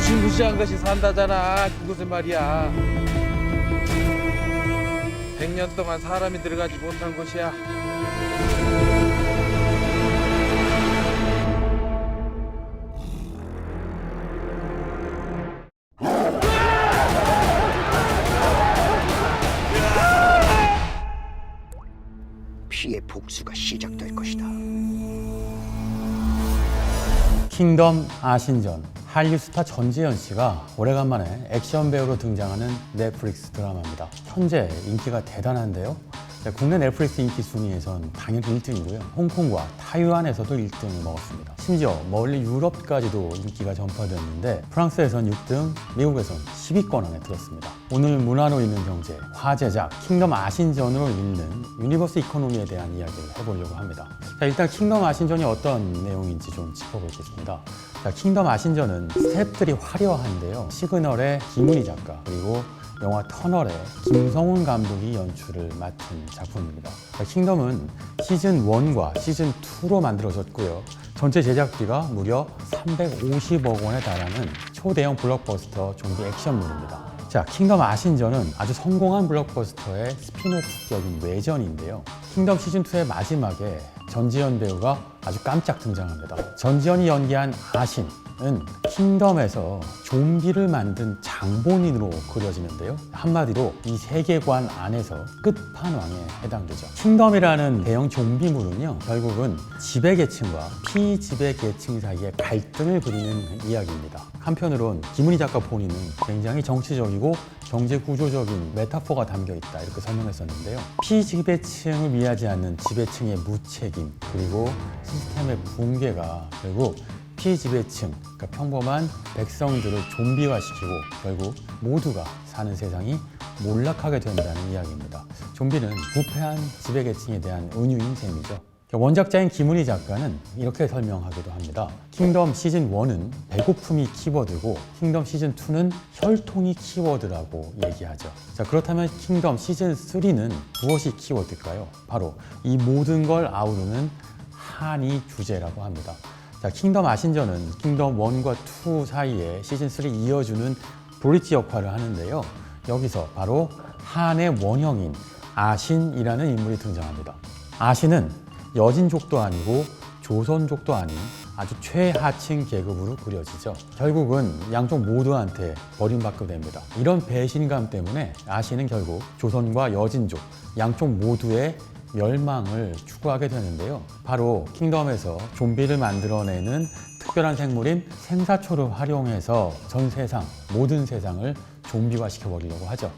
무시무시한 것이 산다잖아. 그것은 말이야. 100년 동안 사람이 들어가지 못한 곳이야. 피의 복수가 시작될 것이다. 킹덤 아신전. 한류 스타 전지현 씨가 오래간만에 액션 배우로 등장하는 넷플릭스 드라마입니다. 현재 인기가 대단한데요. 국내 넷플릭스 인기 순위에선 당연히 1등이고요. 홍콩과 타이완에서도 1등을 먹었습니다. 심지어 멀리 유럽까지도 인기가 전파됐는데 프랑스에선 6등, 미국에선 10위권 안에 들었습니다. 오늘 문화로 있는 경제, 화제작, 킹덤 아신전으로 읽는 유니버스 이코노미에 대한 이야기를 해보려고 합니다. 자, 일단 킹덤 아신전이 어떤 내용인지 좀 짚어보겠습니다. 자, 킹덤 아신전은 스텝들이 화려한데요. 시그널의 김은희 작가, 그리고 영화 터널의 김성훈 감독이 연출을 맡은 작품입니다. 킹덤은 시즌 1과 시즌 2로 만들어졌고요. 전체 제작비가 무려 350억 원에 달하는 초대형 블록버스터 좀비 액션물입니다. 자, 킹덤 아신전은 아주 성공한 블록버스터의 스피노프격인 외전인데요. 킹덤 시즌2의 마지막에 전지현 배우가 아주 깜짝 등장합니다. 전지현이 연기한 아신은 킹덤에서 좀비를 만든 장본인으로 그려지는데요. 한마디로 이 세계관 안에서 끝판왕에 해당되죠. 킹덤이라는 대형 좀비물은요, 결국은 지배계층과 피지배계층 사이의 갈등을 그리는 이야기입니다. 한편으론 김은희 작가 본인은 굉장히 정치적이고 경제 구조적인 메타포가 담겨 있다, 이렇게 설명했었는데요. 피지배층을 위하지 않는 지배층의 무책임, 그리고 시스템의 붕괴가 결국 피지배층, 그러니까 평범한 백성들을 좀비화시키고 결국 모두가 사는 세상이 몰락하게 된다는 이야기입니다. 좀비는 부패한 지배계층에 대한 은유인 셈이죠. 원작자인 김은희 작가는 이렇게 설명하기도 합니다. 킹덤 시즌 1은 배고픔이 키워드고 킹덤 시즌 2는 혈통이 키워드라고 얘기하죠. 자, 그렇다면 킹덤 시즌 3는 무엇이 키워드일까요? 바로 이 모든 걸 아우르는 한이 주제라고 합니다. 자, 킹덤 아신전은 킹덤 1과 2 사이에 시즌 3 이어주는 브릿지 역할을 하는데요. 여기서 바로 한의 원형인 아신이라는 인물이 등장합니다. 아신은 여진족도 아니고 조선족도 아닌 아주 최하층 계급으로 그려지죠. 결국은 양쪽 모두한테 버림받게 됩니다. 이런 배신감 때문에 아신은 결국 조선과 여진족 양쪽 모두의 멸망을 추구하게 되는데요. 바로 킹덤에서 좀비를 만들어내는 특별한 생물인 생사초를 활용해서 전 세상, 모든 세상을 좀비화 시켜버리려고 하죠.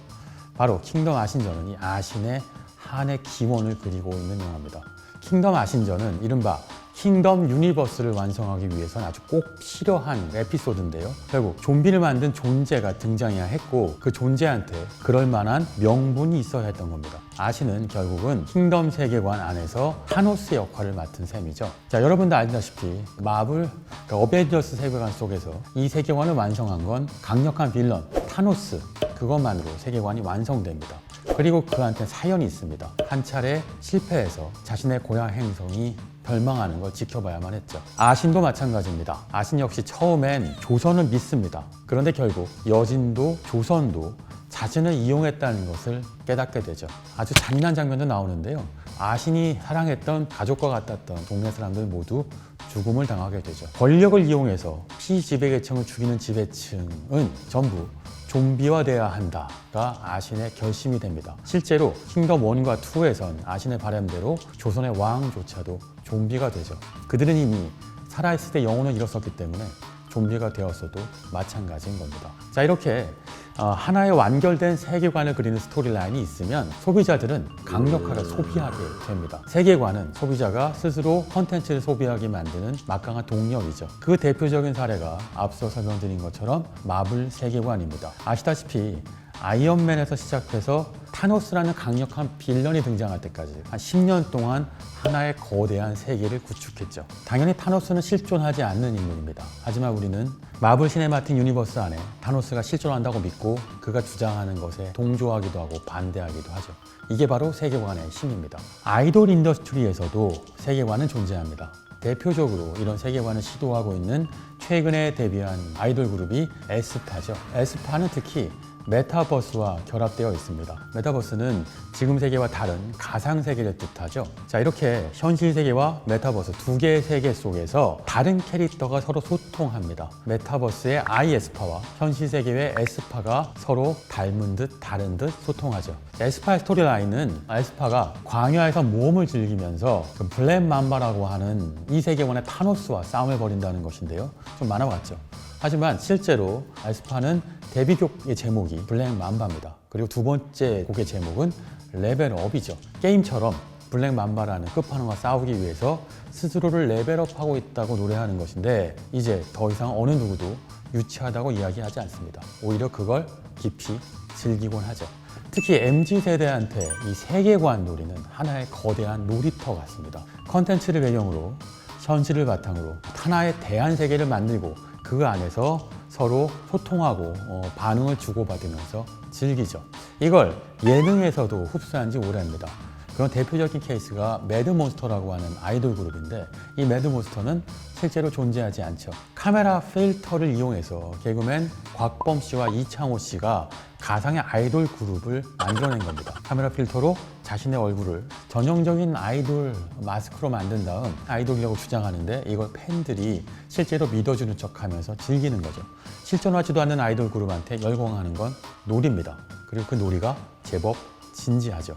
바로 킹덤 아신전은 이 아신의 한의 기원을 그리고 있는 영화입니다. 킹덤 아신전은 이른바 킹덤 유니버스를 완성하기 위해서는 아주 꼭 필요한 에피소드인데요. 결국 좀비를 만든 존재가 등장해야 했고 그 존재한테 그럴 만한 명분이 있어야 했던 겁니다. 아신은 결국은 킹덤 세계관 안에서 타노스 역할을 맡은 셈이죠. 자, 여러분도 아시다시피 마블, 그러니까 어벤져스 세계관 속에서 이 세계관을 완성한 건 강력한 빌런 타노스, 그것만으로 세계관이 완성됩니다. 그리고 그한테 사연이 있습니다. 한 차례 실패해서 자신의 고향 행성이 멸망하는 걸 지켜봐야만 했죠. 아신도 마찬가지입니다. 아신 역시 처음엔 조선을 믿습니다. 그런데 결국 여진도 조선도 자신을 이용했다는 것을 깨닫게 되죠. 아주 잔인한 장면도 나오는데요. 아신이 사랑했던 가족과 같았던 동네 사람들 모두 죽음을 당하게 되죠. 권력을 이용해서 피지배계층을 죽이는 지배층은 전부 좀비화되어야 한다가 아신의 결심이 됩니다. 실제로 킹덤 1과 2에선 아신의 바람대로 조선의 왕조차도 좀비가 되죠. 그들은 이미 살아있을 때 영혼을 잃었었기 때문에 좀비가 되었어도 마찬가지인 겁니다. 자, 이렇게 하나의 완결된 세계관을 그리는 스토리라인이 있으면 소비자들은 강력하게 소비하게 됩니다. 세계관은 소비자가 스스로 콘텐츠를 소비하게 만드는 막강한 동력이죠. 그 대표적인 사례가 앞서 설명드린 것처럼 마블 세계관입니다. 아시다시피 아이언맨에서 시작해서 타노스라는 강력한 빌런이 등장할 때까지 한 10년 동안 하나의 거대한 세계를 구축했죠. 당연히 타노스는 실존하지 않는 인물입니다. 하지만 우리는 마블 시네마틱 유니버스 안에 타노스가 실존한다고 믿고 그가 주장하는 것에 동조하기도 하고 반대하기도 하죠. 이게 바로 세계관의 힘입니다. 아이돌 인더스트리에서도 세계관은 존재합니다. 대표적으로 이런 세계관을 시도하고 있는 최근에 데뷔한 아이돌 그룹이 에스파죠. 에스파는 특히 메타버스와 결합되어 있습니다. 메타버스는 지금 세계와 다른 가상 세계를 뜻하죠. 자, 이렇게 현실 세계와 메타버스 두 개의 세계 속에서 다른 캐릭터가 서로 소통합니다. 메타버스의 에스파와 현실 세계의 에스파가 서로 닮은 듯 다른 듯 소통하죠. 에스파의 스토리라인은 에스파가 광야에서 모험을 즐기면서 그 블랙 맘바라고 하는 이 세계관의 타노스와 싸움을 벌인다는 것인데요. 좀 만화 같죠. 하지만 실제로 에스파는 데뷔곡의 제목이 블랙 맘바입니다. 그리고 두 번째 곡의 제목은 레벨업이죠. 게임처럼 블랙 맘바라는 끝판왕과 싸우기 위해서 스스로를 레벨업하고 있다고 노래하는 것인데 이제 더 이상 어느 누구도 유치하다고 이야기하지 않습니다. 오히려 그걸 깊이 즐기곤 하죠. 특히 MZ세대한테 이 세계관 놀이는 하나의 거대한 놀이터 같습니다. 컨텐츠를 배경으로 현실을 바탕으로 하나의 대한세계를 만들고 그 안에서 서로 소통하고 반응을 주고받으면서 즐기죠. 이걸 예능에서도 흡수한 지 오래입니다. 그런 대표적인 케이스가 매드몬스터라고 하는 아이돌 그룹인데 이 매드몬스터는 실제로 존재하지 않죠. 카메라 필터를 이용해서 개그맨 곽범 씨와 이창호 씨가 가상의 아이돌 그룹을 만들어낸 겁니다. 카메라 필터로 자신의 얼굴을 전형적인 아이돌 마스크로 만든 다음 아이돌이라고 주장하는데 이걸 팬들이 실제로 믿어주는 척하면서 즐기는 거죠. 실존하지도 않는 아이돌 그룹한테 열광하는 건 놀이입니다. 그리고 그 놀이가 제법 진지하죠.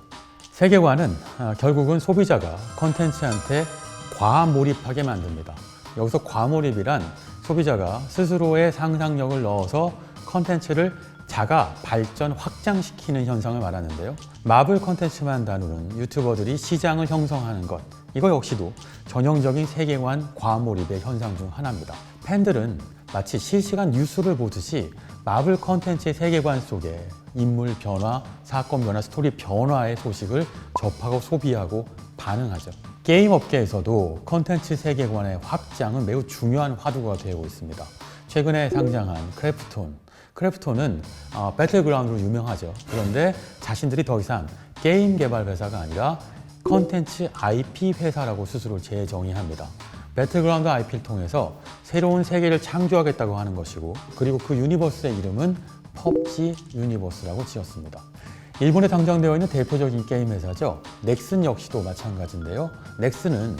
세계관은 결국은 소비자가 콘텐츠한테 과몰입하게 만듭니다. 여기서 과몰입이란 소비자가 스스로의 상상력을 넣어서 콘텐츠를 자가 발전 확장시키는 현상을 말하는데요. 마블 콘텐츠만 다루는 유튜버들이 시장을 형성하는 것, 이거 역시도 전형적인 세계관 과몰입의 현상 중 하나입니다. 팬들은 마치 실시간 뉴스를 보듯이 마블 콘텐츠의 세계관 속에 인물 변화, 사건 변화, 스토리 변화의 소식을 접하고 소비하고 반응하죠. 게임 업계에서도 콘텐츠 세계관의 확장은 매우 중요한 화두가 되고 있습니다. 최근에 상장한 크래프톤은 배틀그라운드로 유명하죠. 그런데 자신들이 더 이상 게임 개발 회사가 아니라 콘텐츠 IP 회사라고 스스로 재정의합니다. 배틀그라운드 IP를 통해서 새로운 세계를 창조하겠다고 하는 것이고 그리고 그 유니버스의 이름은 PUBG 유니버스라고 지었습니다. 일본에 상장되어 있는 대표적인 게임 회사죠. 넥슨 역시도 마찬가지인데요. 넥슨은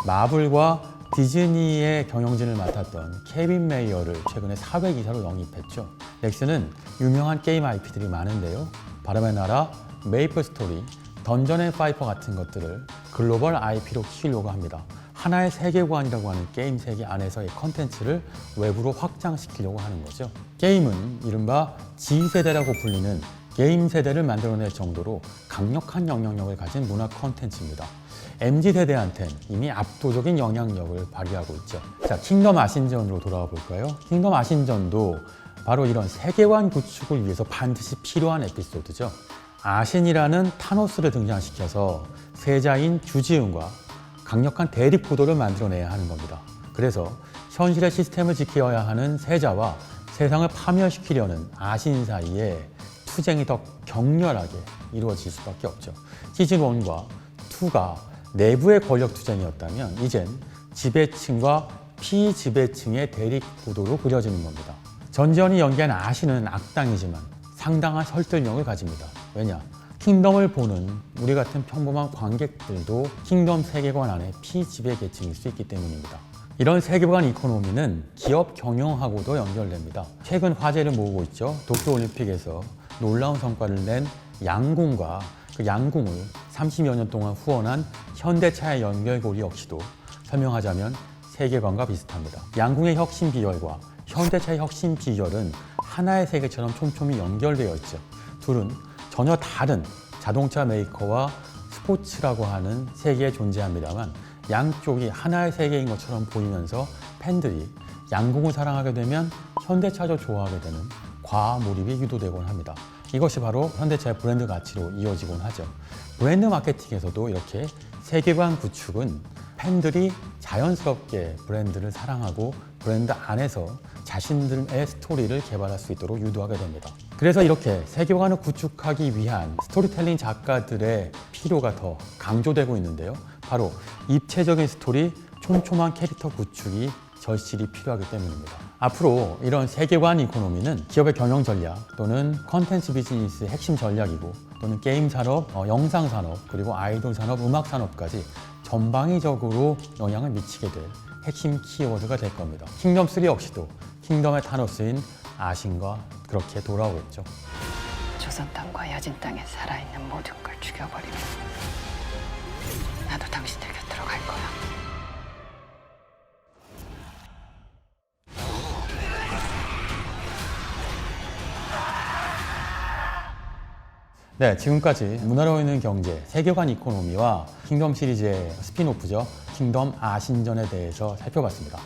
마블과 디즈니의 경영진을 맡았던 케빈 메이어를 최근에 사회이사로 영입했죠. 넥슨은 유명한 게임 IP들이 많은데요. 바람의 나라, 메이플 스토리, 던전 앤 파이퍼 같은 것들을 글로벌 IP로 키우려고 합니다. 하나의 세계관이라고 하는 게임 세계 안에서의 컨텐츠를 외부로 확장시키려고 하는 거죠. 게임은 이른바 G세대라고 불리는 게임 세대를 만들어낼 정도로 강력한 영향력을 가진 문화 컨텐츠입니다. MZ세대한테는 이미 압도적인 영향력을 발휘하고 있죠. 자, 킹덤 아신전으로 돌아와 볼까요? 킹덤 아신전도 바로 이런 세계관 구축을 위해서 반드시 필요한 에피소드죠. 아신이라는 타노스를 등장시켜서 세자인 주지훈과 강력한 대립 구도를 만들어내야 하는 겁니다. 그래서 현실의 시스템을 지켜야 하는 세자와 세상을 파멸시키려는 아신 사이에 투쟁이 더 격렬하게 이루어질 수밖에 없죠. 시즌 1과 2가 내부의 권력 투쟁이었다면 이젠 지배층과 피지배층의 대립 구도로 그려지는 겁니다. 전지현이 연기한 아신은 악당이지만 상당한 설득력을 가집니다. 왜냐? 킹덤을 보는 우리 같은 평범한 관객들도 킹덤 세계관 안에 피지배 계층일 수 있기 때문입니다. 이런 세계관 이코노미는 기업 경영하고도 연결됩니다. 최근 화제를 모으고 있죠. 도쿄올림픽에서 놀라운 성과를 낸 양궁과 그 양궁을 30여 년 동안 후원한 현대차의 연결고리 역시도 설명하자면 세계관과 비슷합니다. 양궁의 혁신 비결과 현대차의 혁신 비결은 하나의 세계처럼 촘촘히 연결되어 있죠. 둘은 전혀 다른 자동차 메이커와 스포츠라고 하는 세계에 존재합니다만 양쪽이 하나의 세계인 것처럼 보이면서 팬들이 양궁을 사랑하게 되면 현대차도 좋아하게 되는 과몰입이 유도되곤 합니다. 이것이 바로 현대차의 브랜드 가치로 이어지곤 하죠. 브랜드 마케팅에서도 이렇게 세계관 구축은 팬들이 자연스럽게 브랜드를 사랑하고 브랜드 안에서 자신들의 스토리를 개발할 수 있도록 유도하게 됩니다. 그래서 이렇게 세계관을 구축하기 위한 스토리텔링 작가들의 필요가 더 강조되고 있는데요. 바로 입체적인 스토리, 촘촘한 캐릭터 구축이 절실히 필요하기 때문입니다. 앞으로 이런 세계관 이코노미는 기업의 경영 전략 또는 컨텐츠 비즈니스의 핵심 전략이고 또는 게임 산업, 영상 산업, 그리고 아이돌 산업, 음악 산업까지 전방위적으로 영향을 미치게 될 핵심 키워드가 될 겁니다. 킹덤3 역시도 킹덤의 타노스인 아신과 그렇게 돌아오겠죠. 조선 땅과 야진 땅에 살아있는 모든 걸 죽여버리면 나도 당신들 곁으로 갈 거야. 네, 지금까지 문화로 있는 경제, 세계관 이코노미와 킹덤 시리즈의 스핀오프죠. 킹덤 아신전에 대해서 살펴봤습니다.